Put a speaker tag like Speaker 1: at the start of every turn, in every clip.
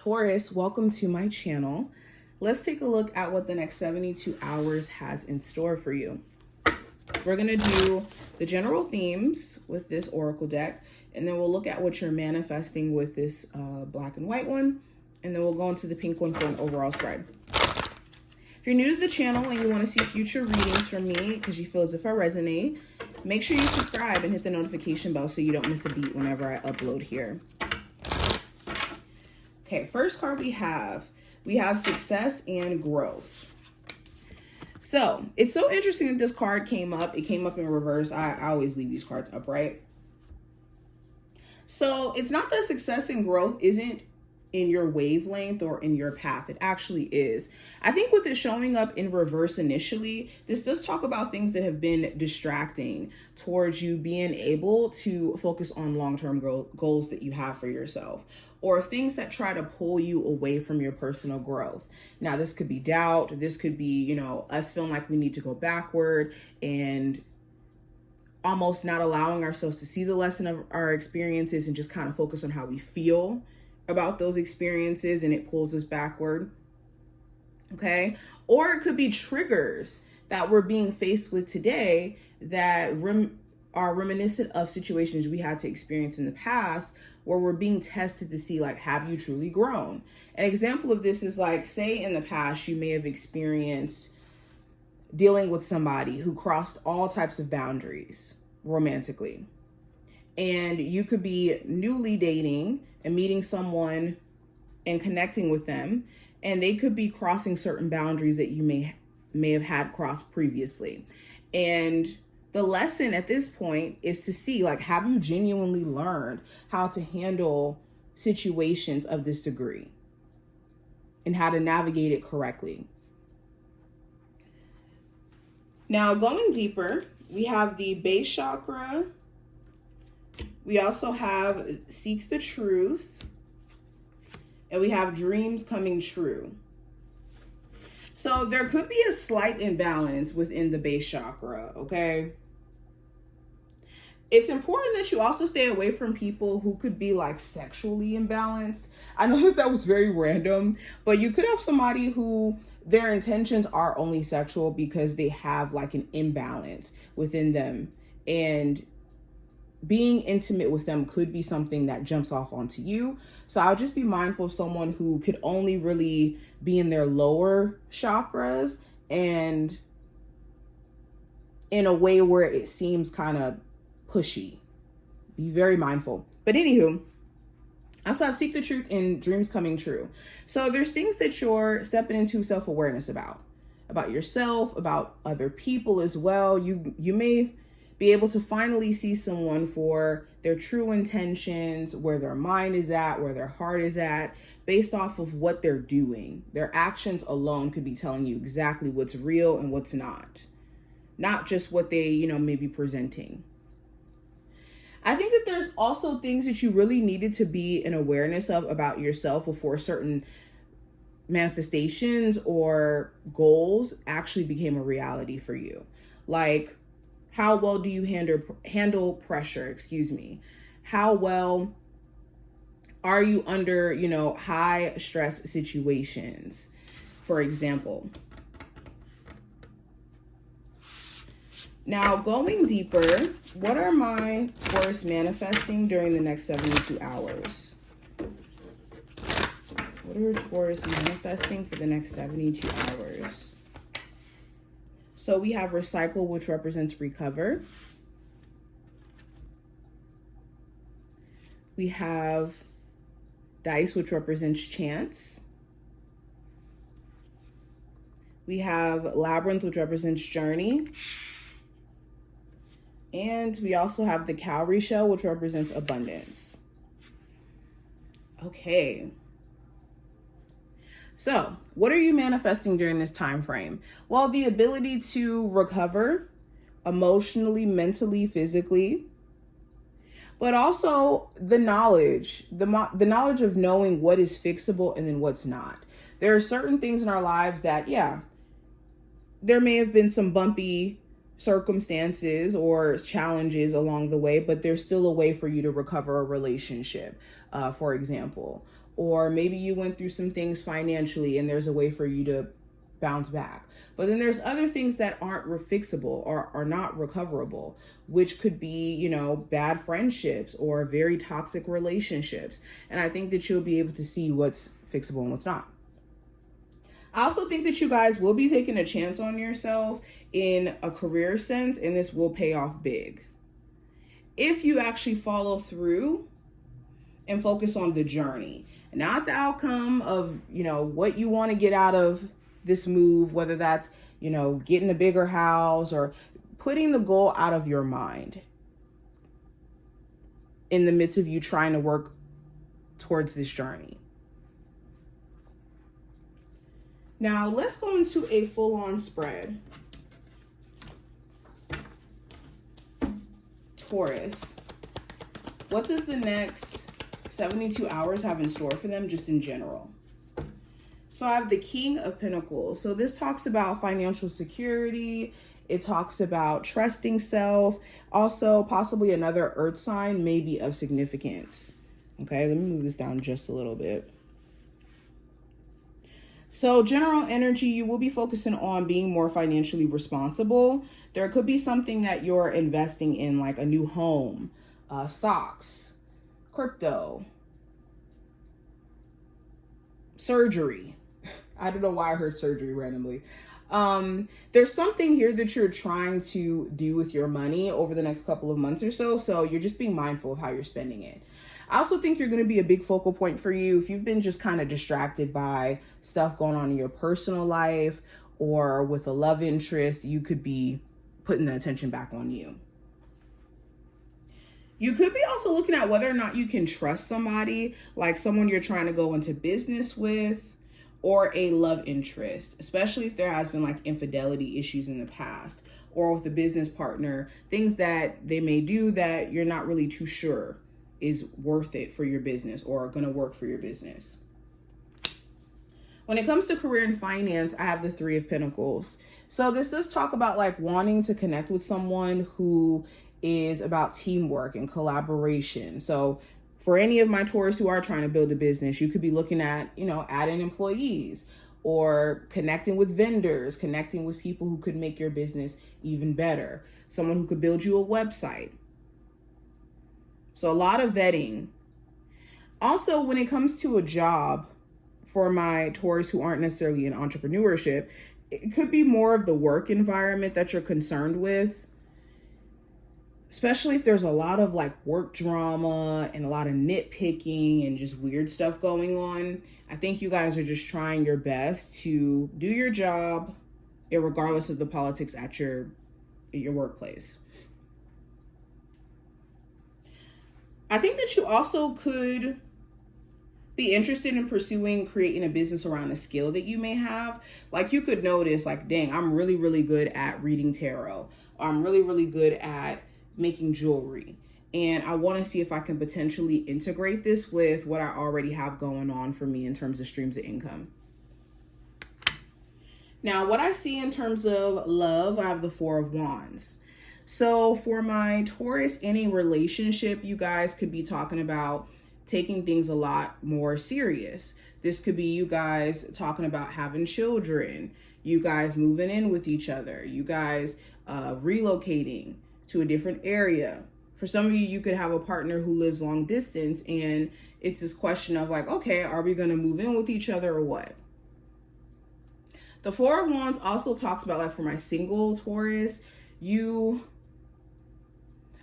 Speaker 1: Taurus, welcome to my channel. Let's take a look at what the next 72 hours has in store for you. We're going to do the general themes with this oracle deck, and then we'll look at what you're manifesting with this black and white one, and then we'll go into the pink one for an overall spread. If you're new to the channel and you want to see future readings from me because you feel as if I resonate, make sure you subscribe and hit the notification bell so you don't miss a beat whenever I upload here. Okay, first card we have success and growth. So it's so interesting that this card came up. It came up in reverse. I always leave these cards upright. So it's not that success and growth isn't in your wavelength or in your path. It actually is. I think with it showing up in reverse initially, this does talk about things that have been distracting towards you being able to focus on long-term goals that you have for yourself, or things that try to pull you away from your personal growth. Now, this could be doubt. This could be, us feeling like we need to go backward and almost not allowing ourselves to see the lesson of our experiences and just kind of focus on how we feel about those experiences, and it pulls us backward. Okay. Or it could be triggers that we're being faced with today that are reminiscent of situations we had to experience in the past, where we're being tested to see, like, have you truly grown? An example of this is, like, say in the past, you may have experienced dealing with somebody who crossed all types of boundaries romantically. And you could be newly dating and meeting someone and connecting with them, and they could be crossing certain boundaries that you may have had crossed previously. And the lesson at this point is to see, like, have you genuinely learned how to handle situations of this degree and how to navigate it correctly? Now, going deeper, we have the base chakra. We also have seek the truth, and we have dreams coming true. So there could be a slight imbalance within the base chakra, okay? It's important that you also stay away from people who could be, like, sexually imbalanced. I know that was very random, but you could have somebody who their intentions are only sexual because they have, like, an imbalance within them, and being intimate with them could be something that jumps off onto you. So I'll just be mindful of someone who could only really be in their lower chakras and in a way where it seems kind of pushy. Be very mindful. But anywho, I also have seek the truth and dreams coming true. So there's things that you're stepping into self-awareness about yourself, about other people as well. You may be able to finally see someone for their true intentions, where their mind is at, where their heart is at, based off of what they're doing. Their actions alone could be telling you exactly what's real and what's not just what they, may be presenting. I think that there's also things that you really needed to be in awareness of about yourself before certain manifestations or goals actually became a reality for you. Like, how well do you handle pressure? How well are you under, high stress situations, for example? Now, going deeper, what are my Taurus manifesting during the next 72 hours? What are Taurus manifesting for the next 72 hours? So we have recycle, which represents recover. We have dice, which represents chance. We have labyrinth, which represents journey. And we also have the cowrie shell, which represents abundance. Okay. So, what are you manifesting during this time frame? Well, the ability to recover emotionally, mentally, physically, but also the knowledge, the knowledge of knowing what is fixable and then what's not. There are certain things in our lives that, there may have been some bumpy circumstances or challenges along the way, but there's still a way for you to recover a relationship, for example, or maybe you went through some things financially and there's a way for you to bounce back. But then there's other things that aren't fixable or are not recoverable, which could be, you know, bad friendships or very toxic relationships. And I think that you'll be able to see what's fixable and what's not. I also think that you guys will be taking a chance on yourself in a career sense, and this will pay off big if you actually follow through and focus on the journey, not the outcome of, you know, what you want to get out of this move, whether that's, you know, getting a bigger house or putting the goal out of your mind in the midst of you trying to work towards this journey. Now let's go into a full-on spread. Taurus, what does the next 72 hours have in store for them just in general? So I have the King of Pentacles. So this talks about financial security. It talks about trusting self. Also, possibly another earth sign may be of significance. Okay, let me move this down just a little bit. So general energy, you will be focusing on being more financially responsible. There could be something that you're investing in, like a new home, stocks, crypto, surgery. I don't know why I heard surgery randomly. There's something here that you're trying to do with your money over the next couple of months or so. So you're just being mindful of how you're spending it. I also think you're going to be a big focal point for you if you've been just kind of distracted by stuff going on in your personal life or with a love interest. You could be putting the attention back on you. You could be also looking at whether or not you can trust somebody, like someone you're trying to go into business with, or a love interest, especially if there has been like infidelity issues in the past, or with a business partner, things that they may do that you're not really too sure is worth it for your business or going to work for your business. When it comes to career and finance, I have the Three of Pentacles. So this does talk about like wanting to connect with someone who is about teamwork and collaboration. So for any of my Taurus who are trying to build a business, you could be looking at, you know, adding employees or connecting with vendors, connecting with people who could make your business even better. Someone who could build you a website. So a lot of vetting. Also, when it comes to a job, for my Taurus who aren't necessarily in entrepreneurship, it could be more of the work environment that you're concerned with. Especially if there's a lot of like work drama and a lot of nitpicking and just weird stuff going on. I think you guys are just trying your best to do your job, regardless of the politics at your workplace. I think that you also could be interested in pursuing creating a business around a skill that you may have. Like you could notice like, dang, I'm really, really good at reading tarot. Or I'm really, really good at making jewelry. And I want to see if I can potentially integrate this with what I already have going on for me in terms of streams of income. Now, what I see in terms of love, I have the Four of Wands. So for my Taurus in a relationship, you guys could be talking about taking things a lot more serious. This could be you guys talking about having children, you guys moving in with each other, you guys relocating to a different area. For some of you, you could have a partner who lives long distance, and it's this question of like, okay, are we going to move in with each other or what? The Four of Wands also talks about like for my single Taurus, you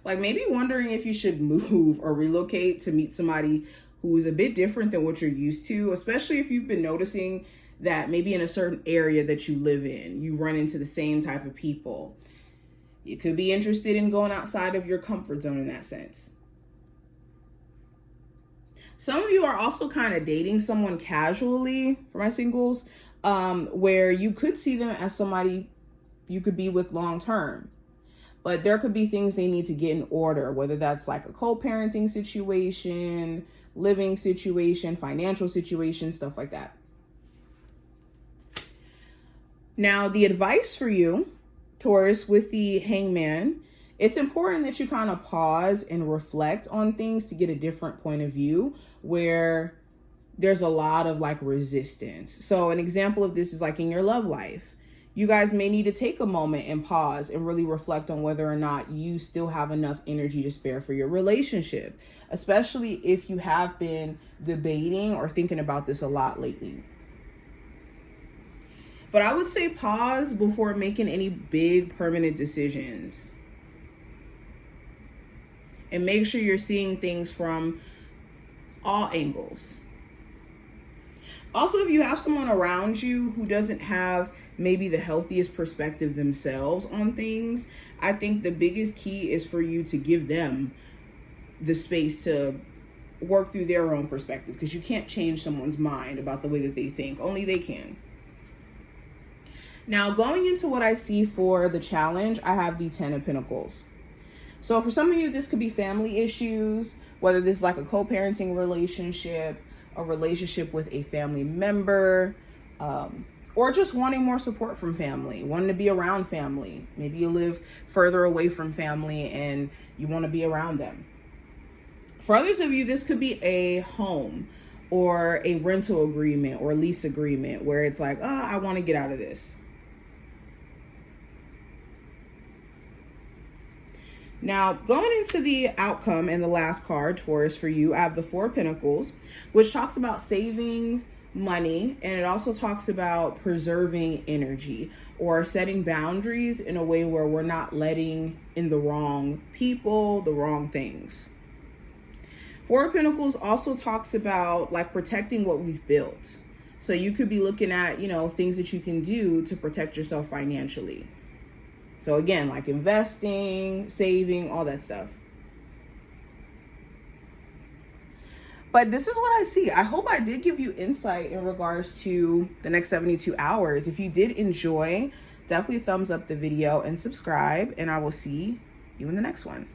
Speaker 1: like maybe wondering if you should move or relocate to meet somebody who is a bit different than what you're used to, especially if you've been noticing that maybe in a certain area that you live in, you run into the same type of people. You could be interested in going outside of your comfort zone in that sense. Some of you are also kind of dating someone casually, for my singles, where you could see them as somebody you could be with long term. But there could be things they need to get in order, whether that's like a co-parenting situation, living situation, financial situation, stuff like that. Now, the advice for you, Taurus, with the Hangman, it's important that you kind of pause and reflect on things to get a different point of view where there's a lot of like resistance. So an example of this is like in your love life. You guys may need to take a moment and pause and really reflect on whether or not you still have enough energy to spare for your relationship, especially if you have been debating or thinking about this a lot lately. But I would say pause before making any big permanent decisions. And make sure you're seeing things from all angles. Also, if you have someone around you who doesn't have maybe the healthiest perspective themselves on things, I think the biggest key is for you to give them the space to work through their own perspective, because you can't change someone's mind about the way that they think. Only they can. Now, going into what I see for the challenge, I have the 10 of Pentacles. So for some of you, this could be family issues, whether this is like a co-parenting relationship, a relationship with a family member, or just wanting more support from family, wanting to be around family. Maybe you live further away from family and you want to be around them. For others of you, this could be a home or a rental agreement or lease agreement where it's like, oh, I want to get out of this. Now, going into the outcome and the last card, Taurus, for you, I have the 4 of Pentacles, which talks about saving money, and it also talks about preserving energy or setting boundaries in a way where we're not letting in the wrong people, the wrong things. 4 of Pentacles also talks about like protecting what we've built. So you could be looking at, things that you can do to protect yourself financially. So again, like investing, saving, all that stuff. But this is what I see. I hope I did give you insight in regards to the next 72 hours. If you did enjoy, definitely thumbs up the video and subscribe, and I will see you in the next one.